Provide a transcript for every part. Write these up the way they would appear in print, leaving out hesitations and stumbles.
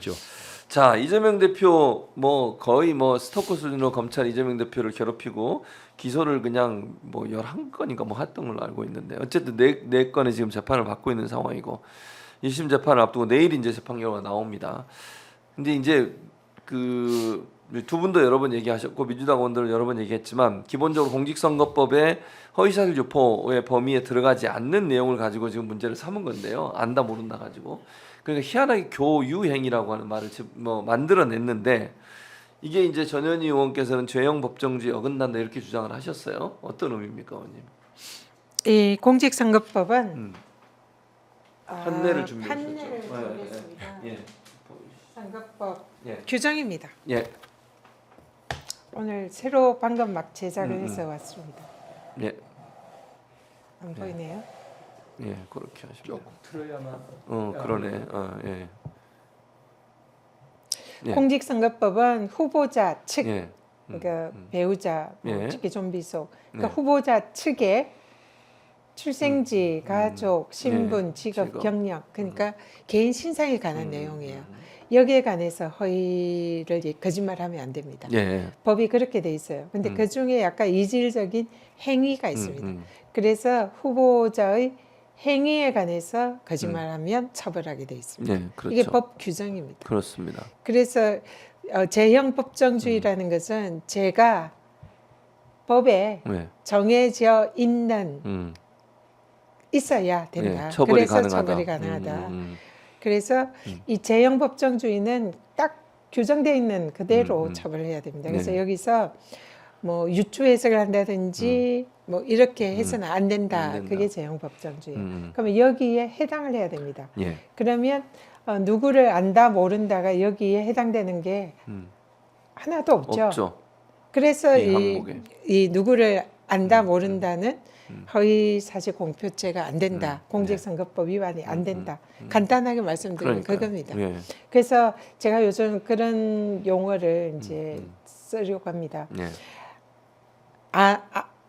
있죠. 자, 이재명 대표 뭐 거의 뭐 스토커 수준으로 검찰 이재명 대표를 괴롭히고 기소를 그냥 뭐 11건인가 뭐 했던 걸로 알고 있는데 어쨌든 네 건의 지금 재판을 받고 있는 상황이고 1심 재판을 앞두고 내일 이제 재판 결과가 나옵니다. 근데 이제 그 두 분도 여러 번 얘기하셨고 민주당 의원들은 여러 번 얘기했지만 기본적으로 공직선거법에 허위사실 유포의 범위에 들어가지 않는 내용을 가지고 지금 문제를 삼은 건데요. 안다 모른다 가지고 그러니까 희한하게 교유행위라고 하는 말을 뭐 만들어냈는데 이게 이제 전현희 의원께서는 죄형 법정주의 어긋난다 이렇게 주장을 하셨어요. 어떤 의미입니까, 의원님? 이 공직선거법은 판례를 준비해 판례를 주셨죠. 준비했습니다. 예. 선거법 예. 규정입니다. 예. 오늘 새로 방금 막 제작을 해서 왔습니다. 예. 안 보이네요. 예. 그렇게 하시면. 조금 틀어야만. 그러네. 예. 예. 공직선거법은 후보자 측, 예. 그러니까 배우자, 뭐 예. 직계 좀비속, 그러니까 네. 후보자 측의 출생지, 가족, 신분, 예. 직업, 직업. 경력, 그러니까 개인 신상에 관한 내용이에요. 여기에 관해서 허위를 거짓말하면 안 됩니다. 예. 법이 그렇게 돼 있어요. 근데 그 중에 약간 이질적인 행위가 있습니다. 그래서 후보자의 행위에 관해서 거짓말하면 처벌하게 돼 있습니다. 예. 그렇죠. 이게 법 규정입니다. 그렇습니다. 그래서 제형 법정주의라는 것은 제가 법에 네. 정해져 있는 있어야 된다. 예. 처벌이 그래서 가능하다. 처벌이 가능하다. 그래서 이 제형 법정주의는 딱 규정되어 있는 그대로 처벌해야 됩니다. 그래서 네. 여기서 뭐 유추 해석을 한다든지 뭐 이렇게 해서는 안 된다. 안 된다. 그게 제형 법정주의예요. 그러면 여기에 해당을 해야 됩니다. 예. 그러면 누구를 안다 모른다가 여기에 해당되는 게 하나도 없죠. 없죠. 그래서 이 항목에. 이 누구를 안다 모른다는 허위 사실 공표죄가 안 된다. 공직선거법 위반이 안 된다. 간단하게 말씀드리면 그러니까요. 그겁니다. 예. 그래서 제가 요즘 그런 용어를 이제 쓰려고 합니다. 예.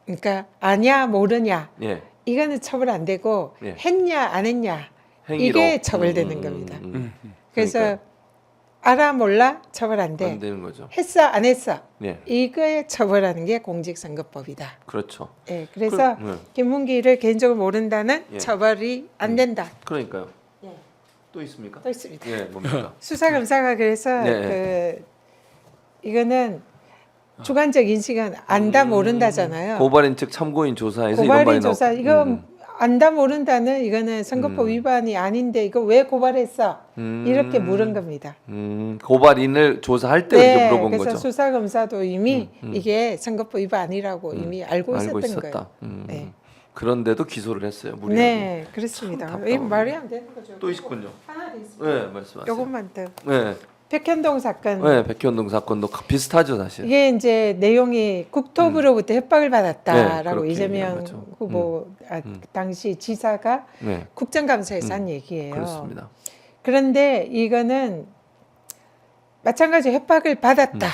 그러니까 아냐 모르냐 예. 이거는 처벌 안 되고 예. 했냐 안 했냐 행위로. 이게 처벌되는 겁니다. 그래서 그러니까요. 알아 몰라 처벌 안 돼. 안 되는 거죠. 했어 안 했어 예. 이거에 처벌하는 게 공직선거법이다. 그렇죠. 예, 그래서 예. 김문기를 개인적으로 모른다는 예. 처벌이 안 된다. 그러니까요. 예. 또 있습니까? 또 있습니다. 예, 뭡니까? 수사검사가 그래서 네. 이거는 주관적 인식은 안다 모른다잖아요. 고발인 측 참고인 조사에서 이런 고발인 말이 조사 나오- 이거 안다 모른다는 이거는 선거법 위반이 아닌데 이거 왜 고발했어? 이렇게 물은 겁니다. 고발인을 조사할 때 이렇게 물어본 그래서 거죠. 수사검사도 이미 이게 선거법 위반 아니라고 이미 알고 알고 있었던 있었다. 거예요. 네. 그런데도 기소를 했어요. 무리하게. 네, 그렇습니다. 참 이 답답하네. 말이 안 되는 거죠. 또 있군요. 하나 더 있습니다. 네, 말씀하세요. 요것만 더. 네, 백현동 사건. 네, 백현동 사건도 비슷하죠, 사실. 이게 이제 내용이 국토부로부터 협박을 네, 받았다라고 그렇게 이재명 얘기한 거죠. 후보 당시 지사가 네, 국정감사에서 한 얘기예요. 그렇습니다. 그런데 이거는 마찬가지로 협박을 받았다.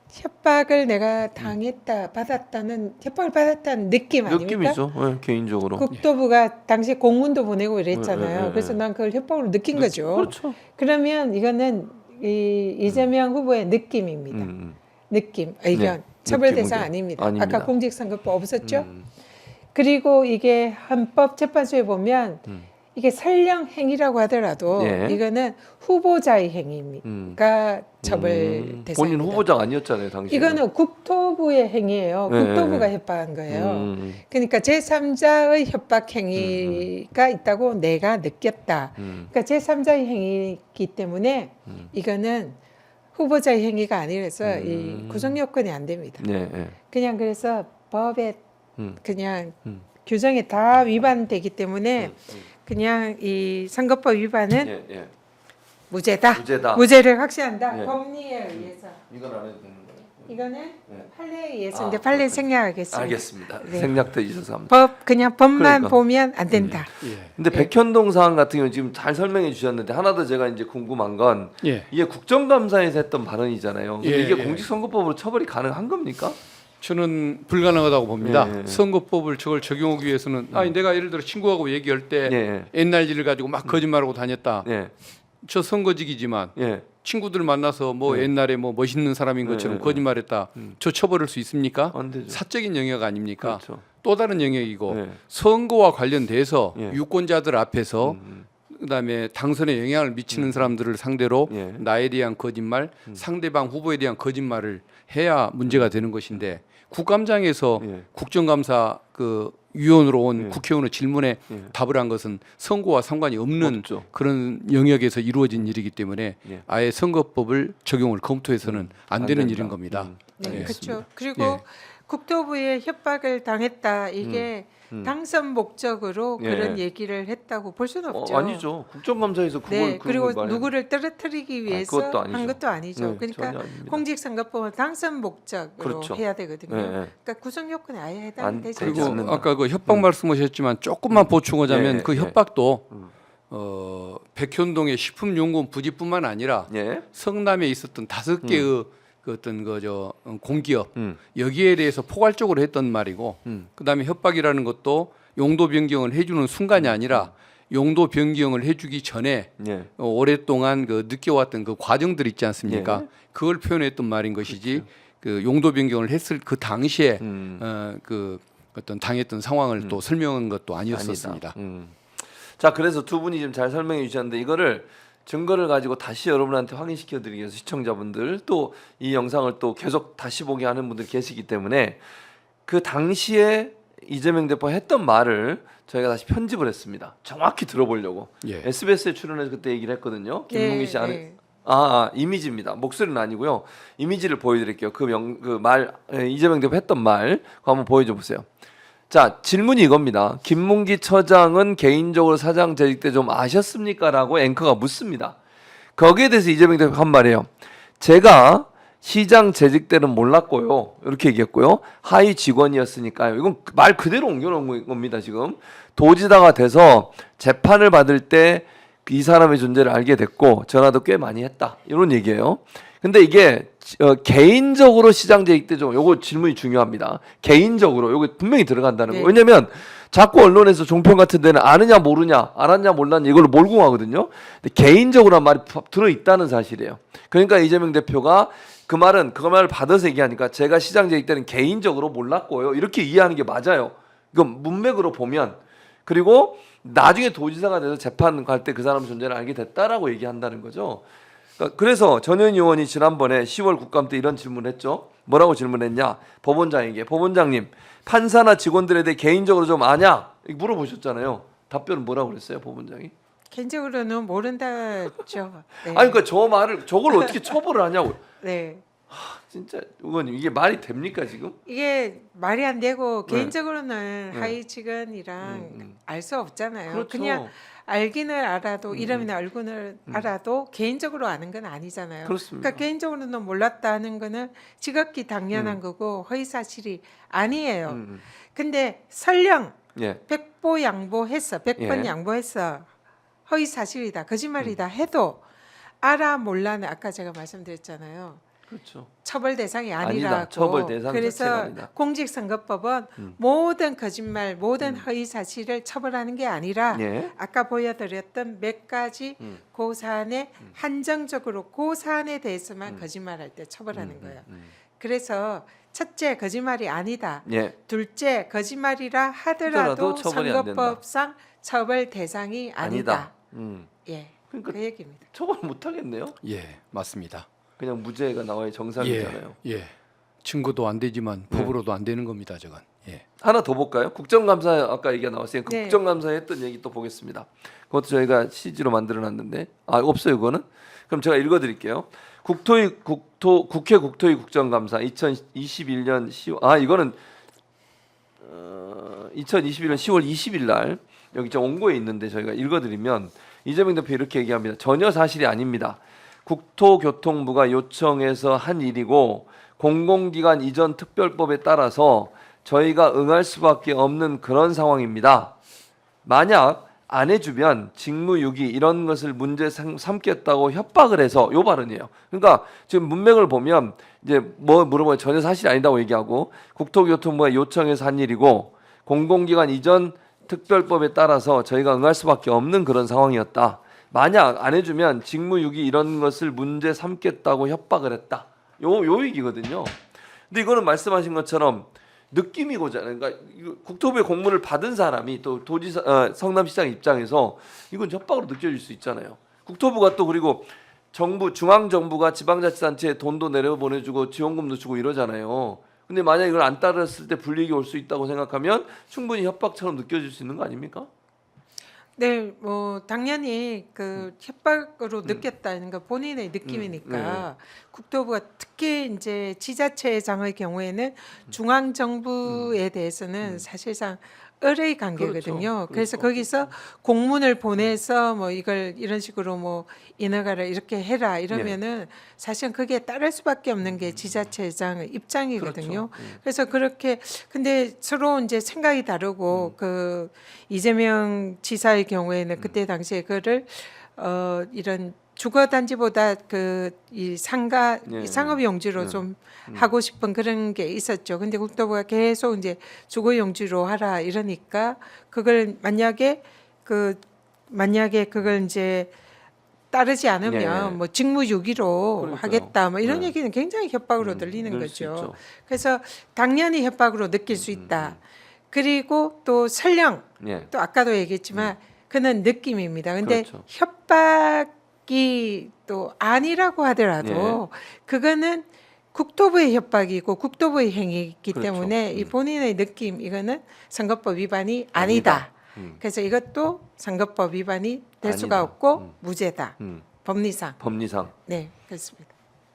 협박을 내가 당했다, 받았다는 협박을 받았다는 느낌 아닙니까? 느낌이죠. 네, 개인적으로. 국토부가 당시 공문도 보내고 이랬잖아요. 네, 네, 그래서 네. 난 그걸 협박으로 느낀 거죠. 그렇죠. 그러면 이거는 이재명 후보의 느낌입니다. 느낌, 의견, 네, 처벌 느낌, 대상 의견. 아닙니다. 아닙니다. 아까 공직선거법 없었죠? 그리고 이게 헌법재판소에 보면 이게 설령 행위라고 하더라도 예. 이거는 후보자의 행위가 처벌 대상입니다. 본인 후보자가 아니었잖아요, 당시. 이거는 국토부의 행위예요. 네. 국토부가 협박한 거예요. 그러니까 제3자의 협박 행위가 있다고 내가 느꼈다. 그러니까 제3자의 행위이기 때문에 이거는 후보자의 행위가 아니라서 이 구성 요건이 안 됩니다. 네, 네. 그냥 그래서 법에 그냥 규정에 다 위반되기 때문에 그냥 이 선거법 위반은 예, 예. 무죄다. 무죄다. 무죄를 확신한다. 예. 법리에 의해서. 이건 안 해도 되는 거예요. 이거는 네. 판례에 의해서 아, 이제 판례 그렇군요. 생략하겠습니다. 알겠습니다. 네. 생략돼 있어서 합니다. 법 그냥 법만 그러니까. 보면 안 된다. 예. 근데 백현동 사안 같은 경우 지금 잘 설명해 주셨는데 하나 더 제가 이제 궁금한 건 예. 이게 국정감사에서 했던 발언이잖아요. 근데 예, 이게 예. 공직선거법으로 처벌이 가능한 겁니까? 저는 불가능하다고 봅니다. 예, 예. 선거법을 저걸 적용하기 위해서는 아니 내가 예를 들어 친구하고 얘기할 때 예, 옛날 일을 가지고 막 거짓말하고 다녔다. 예. 저 선거직이지만 예. 친구들 만나서 뭐 네. 옛날에 뭐 멋있는 사람인 것처럼 네, 거짓말했다. 저 처벌할 수 있습니까? 안 되죠. 사적인 영역 아닙니까? 그렇죠. 또 다른 영역이고 네. 선거와 관련돼서 예. 유권자들 앞에서 그다음에 당선에 영향을 미치는 사람들을 상대로 예. 나에 대한 거짓말, 상대방 후보에 대한 거짓말을 해야 문제가 되는 것인데 국감장에서 예. 국정감사 그 위원으로 온 예. 국회의원의 질문에 예. 답을 한 것은 선거와 상관이 없는 없죠. 그런 영역에서 이루어진 일이기 때문에 예. 아예 선거법을 적용을 검토해서는 안 되는 된다. 일인 겁니다. 네, 예. 그렇죠. 그리고 예. 국토부에 협박을 당했다. 이게 당선 목적으로 예. 그런 얘기를 했다고 볼 수는 없죠. 아니죠. 국정감사에서 그걸 네, 그리고 그걸 말해- 누구를 떨어뜨리기 위해서 그것도 아니죠. 한 것도 아니죠. 네, 그러니까 전혀 아닙니다. 공직선거법은 당선 목적으로 그렇죠. 해야 되거든요. 네, 네. 그러니까 구성 요건에 아예 안 해당되지 되지 그리고 않습니다. 않는다. 아까 그 협박 말씀하셨지만 조금만 보충하자면 예, 그 예. 협박도 백현동의 식품용품 부지뿐만 아니라 예. 성남에 있었던 5개의 그 어떤 그저 공기업 음. 여기에 대해서 포괄적으로 했던 말이고 그다음에 협박이라는 것도 용도 변경을 해주는 순간이 아니라 용도 변경을 해주기 전에 예. 오랫동안 그 느껴왔던 그 과정들 있지 않습니까? 예. 그걸 표현했던 말인 것이지 그 용도 변경을 했을 그 당시에 그 어떤 당했던 상황을 또 설명한 것도 아니었었습니다. 아니다. 자, 그래서 두 분이 지금 잘 설명해 주셨는데 이거를 증거를 가지고 다시 여러분한테 확인시켜 드리기 위해서 시청자분들 또 이 영상을 또 계속 다시 보게 하는 분들 계시기 때문에 그 당시에 이재명 대표가 했던 말을 저희가 다시 편집을 했습니다. 정확히 들어보려고. 예. SBS에 출연해서 그때 얘기를 했거든요. 김문기 씨 안에 네. 이미지입니다. 목소리는 아니고요. 이미지를 보여드릴게요. 이재명 대표 했던 말 그거 한번 보여줘 보세요. 자, 질문이 이겁니다. 김문기 처장은 개인적으로 사장 재직 때 좀 아셨습니까? 라고 앵커가 묻습니다. 거기에 대해서 이재명 대표가 한 말이에요. 제가 시장 재직 때는 몰랐고요. 이렇게 얘기했고요. 하위 직원이었으니까요. 이건 말 그대로 옮겨놓은 겁니다. 지금 도지사가 돼서 재판을 받을 때 이 사람의 존재를 알게 됐고 전화도 꽤 많이 했다. 이런 얘기예요. 근데 이게 개인적으로 시장 재직 때 좀 요거 질문이 중요합니다. 개인적으로 요거 분명히 들어간다는 네. 거. 왜냐면 자꾸 언론에서 종편 같은 데는 아느냐 모르냐 알았냐 몰랐냐 이걸로 몰고 가거든요. 근데 개인적으로 한 말이 들어 있다는 사실이에요. 그러니까 이재명 대표가 그 말을 받아서 얘기하니까 제가 시장 재직 때는 개인적으로 몰랐고요. 이렇게 이해하는 게 맞아요. 이건 문맥으로 보면. 그리고 나중에 도지사가 돼서 재판 갈 때 그 사람 존재를 알게 됐다라고 얘기한다는 거죠. 그러니까 그래서 전현희 의원이 지난번에 10월 국감 때 이런 질문을 했죠. 뭐라고 질문했냐? 법원장에게. 법원장님, 판사나 직원들에 대해 개인적으로 좀 아냐? 이렇게 물어보셨잖아요. 답변은 뭐라고 그랬어요, 법원장이? 개인적으로는 모른다죠. 네. 아니 그러니까 저걸 어떻게 처벌을 하냐고. 네. 진짜 의원님 이게 말이 됩니까 지금? 이게 말이 안 되고 네. 개인적으로는 네. 하위 직원이랑 알 수 없잖아요. 그렇죠. 그냥 알기는 알아도 이름이나 얼굴을 알아도 개인적으로 아는 건 아니잖아요. 그렇습니다. 그러니까 개인적으로는 몰랐다는 거는 지극히 당연한 거고 허위 사실이 아니에요. 근데 설령 예. 백보양보했어, 100번 예. 양보했어, 허위 사실이다, 거짓말이다 해도 알아 몰라는 아까 제가 말씀드렸잖아요. 그렇죠. 처벌 대상이 아니다. 아니라고. 처벌 대상 자체가 그래서 아니다. 공직선거법은 모든 거짓말, 모든 허위 사실을 처벌하는 게 아니라 예. 아까 보여드렸던 몇 가지 그 사안에 한정적으로 그 사안에 대해서만 거짓말할 때 처벌하는 거예요. 그래서 첫째 거짓말이 아니다. 예. 둘째 거짓말이라 하더라도 하더라도 처벌이 안 된다. 선거법상 처벌 대상이 아니다. 아니다. 예, 그러니까 그 얘기입니다. 처벌 못 하겠네요. 예, 맞습니다. 그냥 무죄가 나와야 정상이잖아요. 예. 증거도 안 되지만 법으로도 안 되는 겁니다, 저건. 예. 하나 더 볼까요? 국정감사 아까 얘기가 나왔으니까 네. 국정감사에 했던 얘기 또 보겠습니다. 그것도 저희가 CG로 만들어놨는데 없어요 그거는. 그럼 제가 읽어드릴게요. 국회 국토위 국정감사 2021년 10월 이거는 2021년 10월 20일 날 여기 저 원고에 있는데 저희가 읽어드리면 이재명 대표 이렇게 얘기합니다. 전혀 사실이 아닙니다. 국토교통부가 요청해서 한 일이고 공공기관 이전 특별법에 따라서 저희가 응할 수밖에 없는 그런 상황입니다. 만약 안 해주면 직무유기 이런 것을 문제 삼겠다고 협박을 해서 요 발언이에요. 그러니까 지금 문맥을 보면 이제 뭐 물어보면 전혀 사실이 아니다고 얘기하고 국토교통부가 요청해서 한 일이고 공공기관 이전 특별법에 따라서 저희가 응할 수밖에 없는 그런 상황이었다. 만약 안 해주면 직무유기 이런 것을 문제 삼겠다고 협박을 했다. 요 얘기거든요. 근데 이거는 말씀하신 것처럼 느낌이고잖아요. 그러니까 국토부의 공문을 받은 사람이 또 도지사 성남시장 입장에서 이건 협박으로 느껴질 수 있잖아요. 국토부가 또 그리고 정부 중앙 정부가 지방자치단체에 돈도 내려보내주고 지원금도 주고 이러잖아요. 근데 만약 이걸 안 따랐을 때 불이익이 올 수 있다고 생각하면 충분히 협박처럼 느껴질 수 있는 거 아닙니까? 네, 뭐 당연히 그 협박으로 느꼈다는 거 본인의 느낌이니까 국토부가 특히 이제 지자체장의 경우에는 중앙 정부에 대해서는 사실상 의뢰 관계거든요. 그렇죠. 그래서 거기서 공문을 보내서 뭐 이걸 이런 식으로 뭐 인허가라 이렇게 해라 이러면은 사실은 그게 따를 수밖에 없는 게 지자체장의 입장이거든요. 그래서 그렇게 근데 서로 이제 생각이 다르고 그 이재명 지사의 경우에는 그때 당시에 그를 이런 주거 단지보다 그 이 상가 이 상업 용지로 좀 하고 싶은 그런 게 있었죠. 근데 국토부가 계속 이제 주거 용지로 하라 이러니까 그걸 만약에 그걸 이제 따르지 않으면 뭐 직무유기로 그러니까요. 하겠다 뭐 이런 얘기는 굉장히 협박으로 들리는 들릴 수 거죠. 있죠. 그래서 당연히 협박으로 느낄 수 있다. 그리고 또 설령 예. 또 아까도 얘기했지만 그는 느낌입니다. 근데 그렇죠. 협박이 또 아니라고 하더라도 그거는 국토부의 협박이고 국토부의 행위이기 그렇죠. 때문에 이 본인의 느낌 이거는 선거법 위반이 아니다. 그래서 이것도 선거법 위반이 될 수가 아니다. 없고 무죄다. 법리상. 법리상. 네, 그렇습니다.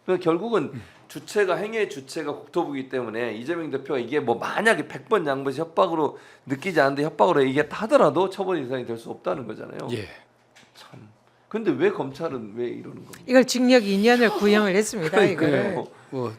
그러니까 결국은 주체가 행위의 주체가 국토부이기 때문에 이재명 대표가 이게 뭐 만약에 100번 양보해서 협박으로 느끼지 않는데 협박으로 얘기했다 하더라도 처벌 이상이 될 수 없다는 거잖아요. 예. 참. 근데 왜 검찰은 왜 이러는 겁니까? 이걸 징역 2년을 구형을 했습니다. 이거를. 뭐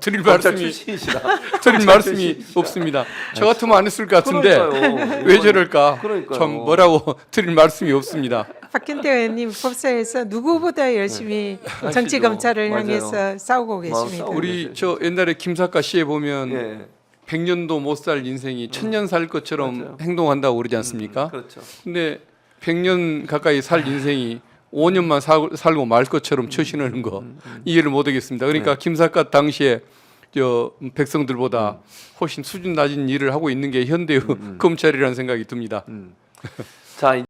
드릴 검찰 말씀이 출신이시라. 드릴 말씀이 없습니다. 저 같으면 안 했을 것 같은데 그러니까요. 왜 저럴까? 그러니까요. 참 뭐라고 드릴 말씀이 없습니다. 박근태 의원님 법사에서 누구보다 열심히 정치 하시죠. 검찰을 맞아요. 향해서 싸우고 계십니다. 싸우고 우리 저 옛날에 김사카 시에 보면 예. 100년도 못 살 인생이 1000년 살 것처럼 맞아요. 행동한다고 그러지 않습니까? 그렇죠. 근데 100년 가까이 살 인생이 5년만 살고 말 것처럼 처신하는 거 이해를 못 하겠습니다. 그러니까 김사카 당시에 저 백성들보다 훨씬 수준 낮은 일을 하고 있는 게 현대의 검찰이라는 생각이 듭니다. 자.